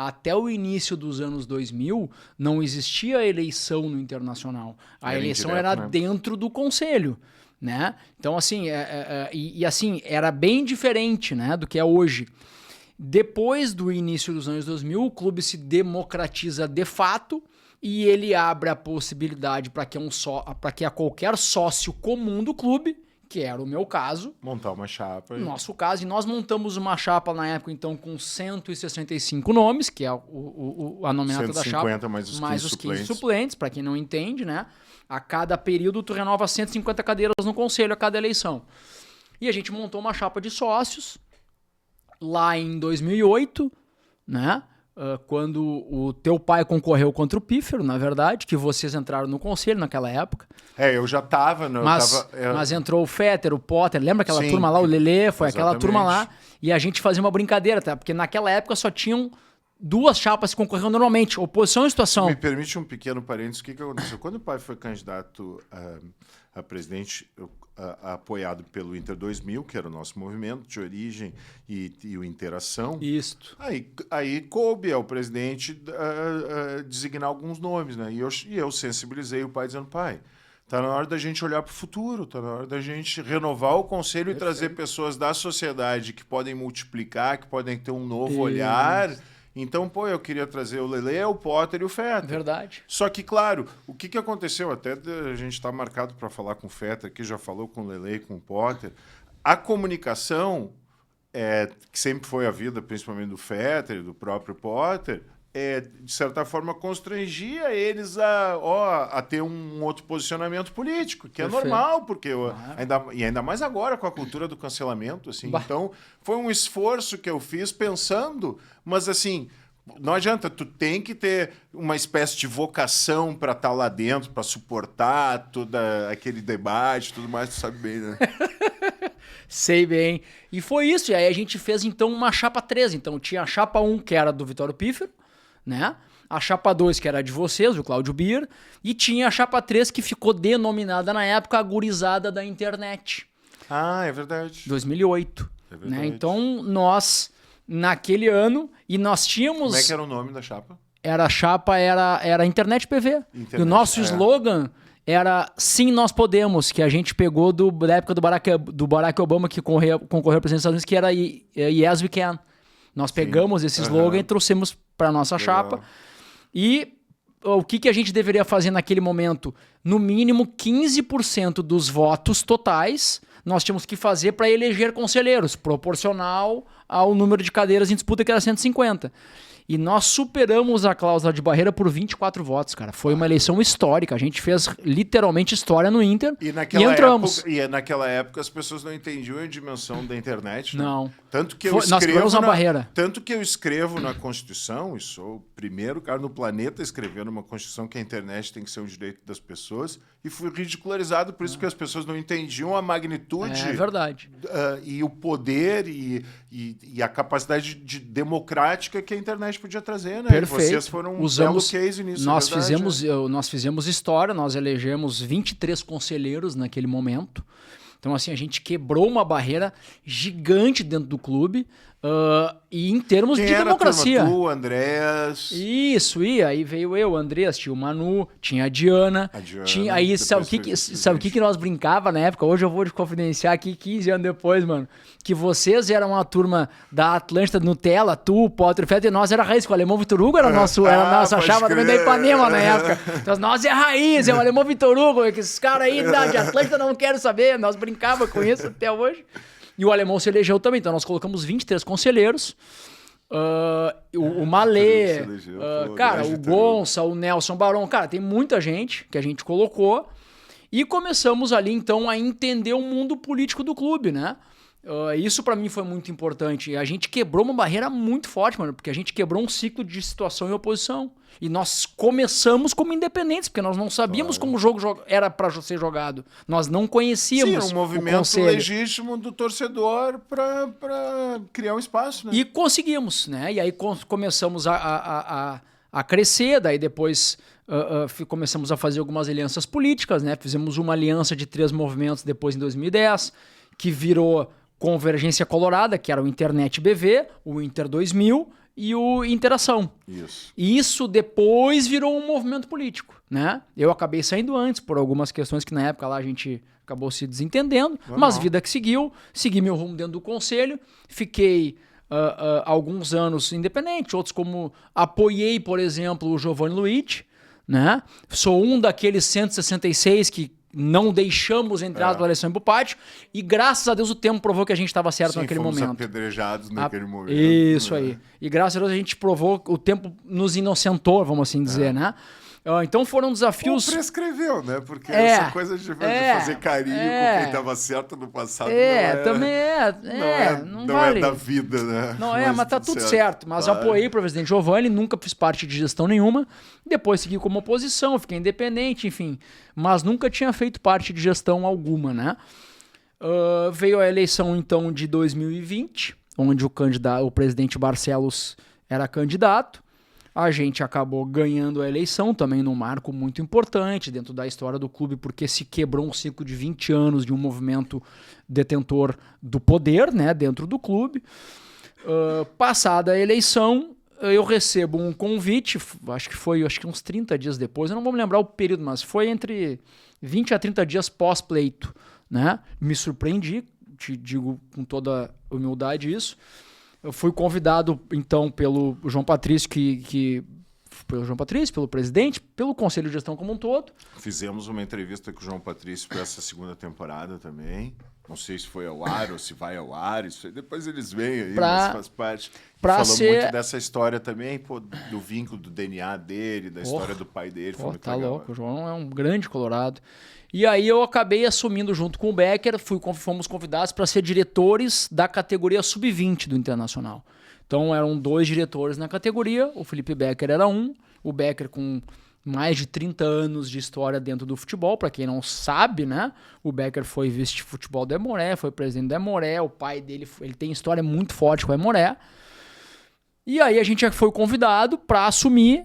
até o início dos anos 2000, não existia eleição no Internacional. A eleição era dentro do conselho, né? Então, assim, assim, era bem diferente, né, do que é hoje. Depois do início dos anos 2000, o clube se democratiza de fato e ele abre a possibilidade para que a qualquer sócio comum do clube, que era o meu caso, montar uma chapa. Nosso caso, e nós montamos uma chapa na época, então, com 165 nomes, que é a nominata da chapa. Mais os 15 suplentes, para quem não entende, né? A cada período, tu renova 150 cadeiras no conselho a cada eleição. E a gente montou uma chapa de sócios lá em 2008, né? Quando o teu pai concorreu contra o Pífero, na verdade, que vocês entraram no conselho naquela época. Eu já estava... Mas entrou o Fetter, o Potter, lembra aquela turma lá? O Lelê, foi aquela turma lá. E a gente fazia uma brincadeira, tá? Porque naquela época só tinham 2 chapas que concorriam normalmente, oposição e situação. Me permite um pequeno parênteses, o que aconteceu? Quando o pai foi candidato a presidente, apoiado pelo Inter 2000, que era o nosso movimento de origem e o Interação. Isto. Aí coube ao presidente designar alguns nomes, né? E eu sensibilizei o pai dizendo, pai, tá na hora da gente olhar para o futuro, tá na hora da gente renovar o conselho e trazer pessoas da sociedade que podem multiplicar, que podem ter um novo olhar. Então, eu queria trazer o Lelê, o Potter e o Fetter. Verdade. Só que, claro, o que aconteceu? Até a gente está marcado para falar com o Fetter, que já falou com o Lelê e com o Potter. A comunicação, que sempre foi a vida, principalmente do Fetter e do próprio Potter, de certa forma, constrangia eles a ter um outro posicionamento político, que Perfeito. É normal, porque ainda mais agora com a cultura do cancelamento, assim. Então, foi um esforço que eu fiz pensando, mas assim, não adianta, tu tem que ter uma espécie de vocação para estar lá dentro, para suportar todo aquele debate, tudo mais, tu sabe bem, né? Sei bem. E foi isso, e aí a gente fez então uma chapa 3, então tinha a chapa 1, que era do Vitório Pífero, né? A chapa 2, que era de vocês, o Cláudio Bier, e tinha a chapa 3, que ficou denominada na época a gurizada da internet. É verdade. 2008. É verdade. Né? Então, nós, naquele ano, e nós tínhamos... Como é que era o nome da chapa? Era Internet PV. E o nosso slogan era Sim, Nós Podemos, que a gente pegou da época do Barack Obama, que concorreu à presidência dos Estados Unidos, que era Yes, We Can. Nós pegamos esse slogan e trouxemos para nossa chapa. E o que a gente deveria fazer naquele momento? No mínimo 15% dos votos totais nós tínhamos que fazer para eleger conselheiros, proporcional ao número de cadeiras em disputa, que era 150. E nós superamos a cláusula de barreira por 24 votos, cara. Foi uma eleição histórica. A gente fez literalmente história no Inter e entramos. Naquela época as pessoas não entendiam a dimensão da internet. Né? Não. Tanto que nós quebramos uma barreira. Tanto que eu escrevo na Constituição, e sou o primeiro cara no planeta a escrever numa Constituição que a internet tem que ser um direito das pessoas, e fui ridicularizado por isso, porque as pessoas não entendiam a magnitude. É verdade. E o poder e a capacidade democrática que a internet podia trazer, né? Perfeito. Vocês foram um belo case nisso. Nós fizemos história, nós elegemos 23 conselheiros naquele momento. Então, assim, a gente quebrou uma barreira gigante dentro do clube. E em termos de democracia. Tu, Andréas. Isso, e aí veio eu, o Andréas, tinha o Manu, tinha a Diana. Tinha, aí sabe o que nós brincava na época? Hoje eu vou te confidenciar aqui 15 anos depois, mano. Que vocês eram uma turma da Atlântida Nutella, tu, Potter, Fetter, e nós era raiz. O Alemão Vitor Hugo era nossa chava também da Ipanema na época. Então nós é raiz, é o Alemão Vitor Hugo, que esses caras aí de Atlântida não quero saber. Nós brincava com isso até hoje. E o Alemão se elegeu também, então nós colocamos 23 conselheiros, o Malê, cara, o Gonça, o Nelson Barão, cara, tem muita gente que a gente colocou e começamos ali então a entender o mundo político do clube, né? Isso pra mim foi muito importante. A gente quebrou uma barreira muito forte, mano, porque a gente quebrou um ciclo de situação e oposição. E nós começamos como independentes, porque nós não sabíamos como o jogo era pra ser jogado. Nós não conhecíamos um movimento legítimo do torcedor pra criar um espaço, né? E conseguimos, né? E aí começamos a crescer, daí depois começamos a fazer algumas alianças políticas, né? Fizemos uma aliança de 3 movimentos depois em 2010, que virou Convergência Colorada, que era o Internet BV, o Inter 2000 e o Interação. Isso. E isso depois virou um movimento político, né? Eu acabei saindo antes por algumas questões que na época lá a gente acabou se desentendendo, mas vida que seguiu, segui meu rumo dentro do conselho, fiquei alguns anos independente, outros como apoiei, por exemplo, o Giovanni Luiz, né? Sou um daqueles 166 que não deixamos entrar a eleição pro pátio, e graças a Deus o tempo provou que a gente estava certo naquele momento. Apedrejados naquele momento. Isso aí. E graças a Deus a gente provou, o tempo nos inocentou, vamos assim dizer, né? Então foram desafios... Ou prescreveu, né? Porque essa coisa de fazer carinho com quem estava certo no passado não vale. É da vida, né? Mas tá tudo certo. Mas apoiei o presidente Giovanni, nunca fiz parte de gestão nenhuma. Depois segui como oposição, fiquei independente, enfim. Mas nunca tinha feito parte de gestão alguma, né? Veio a eleição, então, de 2020, onde o presidente Barcelos era candidato. A gente acabou ganhando a eleição também num marco muito importante dentro da história do clube, porque se quebrou um ciclo de 20 anos de um movimento detentor do poder, né, dentro do clube. Passada a eleição, eu recebo um convite, acho que uns 30 dias depois, eu não vou me lembrar o período, mas foi entre 20 a 30 dias pós-pleito, né? Me surpreendi, te digo com toda humildade isso. Eu fui convidado, então, pelo João Patrício, pelo João Patrício, pelo presidente, pelo Conselho de Gestão como um todo. Fizemos uma entrevista com o João Patrício para essa segunda temporada também. Não sei se foi ao ar ou se vai ao ar. Depois eles vêm aí, mas faz parte. Falamos muito dessa história também, do vínculo do DNA dele, da história do pai dele. Foi muito legal. Louco, o João é um grande colorado. E aí eu acabei assumindo junto com o Becker, fomos convidados para ser diretores da categoria sub-20 do Internacional. Então eram 2 diretores na categoria, o Felipe Becker era um, o Becker com mais de 30 anos de história dentro do futebol, para quem não sabe, né? O Becker foi vice-futebol do Aimoré, foi presidente do Aimoré, o pai dele ele tem história muito forte com o Aimoré. E aí a gente foi convidado para assumir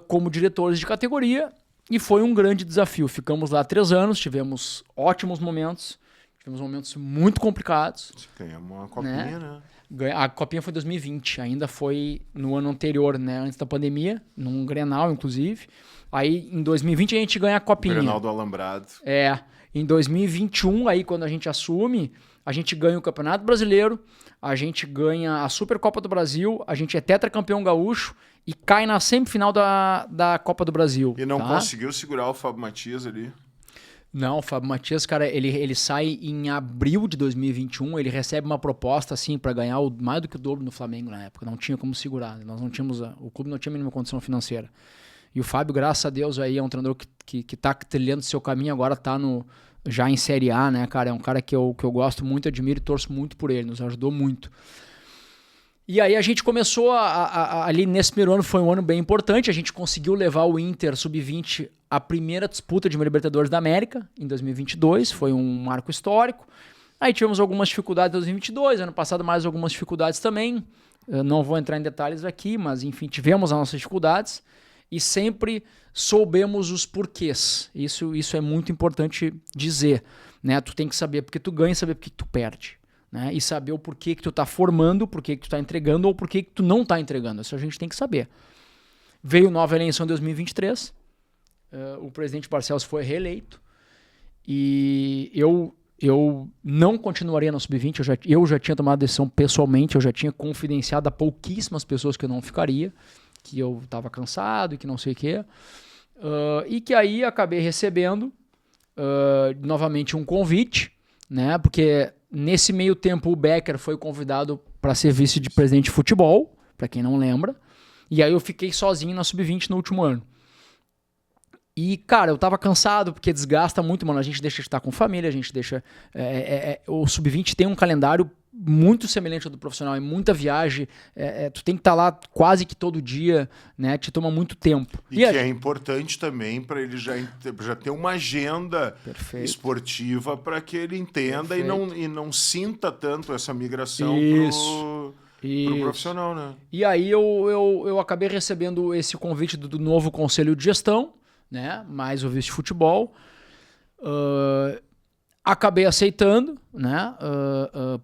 como diretores de categoria, e foi um grande desafio. Ficamos lá 3 anos, tivemos ótimos momentos, tivemos momentos muito complicados. Ganhamos uma copinha, né? A copinha foi em 2020, ainda foi no ano anterior, né? Antes da pandemia, num Grenal, inclusive. Aí, em 2020, a gente ganha a copinha. O Grenal do Alambrado. Em 2021, aí, quando a gente assume, a gente ganha o Campeonato Brasileiro, a gente ganha a Supercopa do Brasil, a gente é tetracampeão gaúcho e cai na semifinal da Copa do Brasil. E não conseguiu segurar o Fábio Matias ali? Não, o Fábio Matias, cara, ele sai em abril de 2021, ele recebe uma proposta, assim, para ganhar mais do que o dobro no Flamengo na época. Não tinha como segurar, nós não tínhamos, o clube não tinha a mínima condição financeira. E o Fábio, graças a Deus, aí é um treinador que tá trilhando seu caminho, agora tá já em Série A, né, cara? É um cara que eu gosto muito, admiro e torço muito por ele, nos ajudou muito. E aí a gente começou ali nesse primeiro ano, foi um ano bem importante, a gente conseguiu levar o Inter Sub-20 à primeira disputa de uma Libertadores da América, em 2022, foi um marco histórico. Aí tivemos algumas dificuldades em 2022, ano passado mais algumas dificuldades também, eu não vou entrar em detalhes aqui, mas enfim, tivemos as nossas dificuldades e sempre soubemos os porquês, isso é muito importante dizer, né? Tu tem que saber porque tu ganha e saber porque tu perde. Né? E saber o porquê que tu tá formando, porquê que tu tá entregando ou porquê que tu não tá entregando. Isso a gente tem que saber. Veio nova eleição em 2023, o presidente Barcelos foi reeleito e eu não continuaria no Sub-20, eu já tinha tomado a decisão pessoalmente, eu já tinha confidenciado a pouquíssimas pessoas que eu não ficaria, que eu estava cansado e que não sei o quê, e que aí acabei recebendo novamente um convite, né? Porque nesse meio tempo o Becker foi convidado para ser vice de presidente de futebol, para quem não lembra, e aí eu fiquei sozinho na Sub-20 no último ano. E, cara, eu tava cansado, porque desgasta muito, mano. A gente deixa de estar com família, a gente deixa... o Sub-20 tem um calendário muito semelhante ao do profissional, é muita viagem, tu tem que estar lá quase que todo dia, né? Te toma muito tempo. E que é importante também para ele já ter uma agenda esportiva para que ele entenda e não sinta tanto essa migração pro profissional, né? E aí eu acabei recebendo esse convite do novo Conselho de Gestão, né? Mais o vice-futebol. Acabei aceitando, né?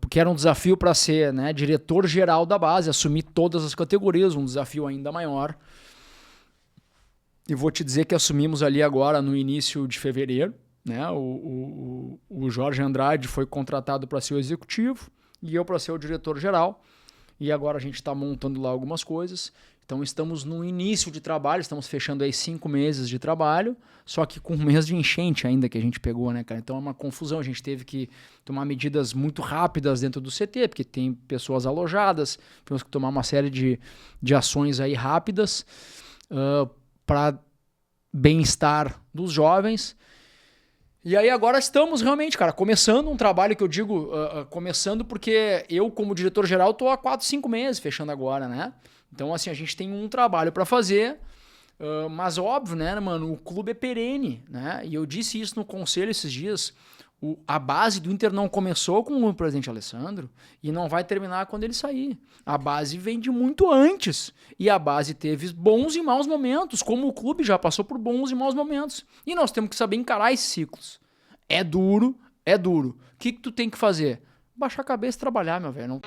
Porque era um desafio para ser, né, diretor-geral da base, assumir todas as categorias, um desafio ainda maior. E vou te dizer que assumimos ali agora no início de fevereiro, né? O Jorge Andrade foi contratado para ser o executivo e eu para ser o diretor-geral. E agora a gente está montando lá algumas coisas. Então estamos no início de trabalho, estamos fechando aí 5 meses de trabalho, só que com um mês de enchente ainda que a gente pegou, né, cara? Então é uma confusão, a gente teve que tomar medidas muito rápidas dentro do CT, porque tem pessoas alojadas, temos que tomar uma série de ações aí rápidas para bem-estar dos jovens. E aí agora estamos realmente, cara, começando um trabalho que eu digo, começando porque eu como diretor-geral tô há 4, 5 meses fechando agora, né? Então assim, a gente tem um trabalho para fazer, mas óbvio, né, mano, o clube é perene, né? E eu disse isso no conselho esses dias, a base do Inter não começou com o presidente Alessandro e não vai terminar quando ele sair. A base vem de muito antes e a base teve bons e maus momentos, como o clube já passou por bons e maus momentos. E nós temos que saber encarar esses ciclos. É duro, é duro. O que tu tem que fazer? Baixar a cabeça e trabalhar, meu velho. Não...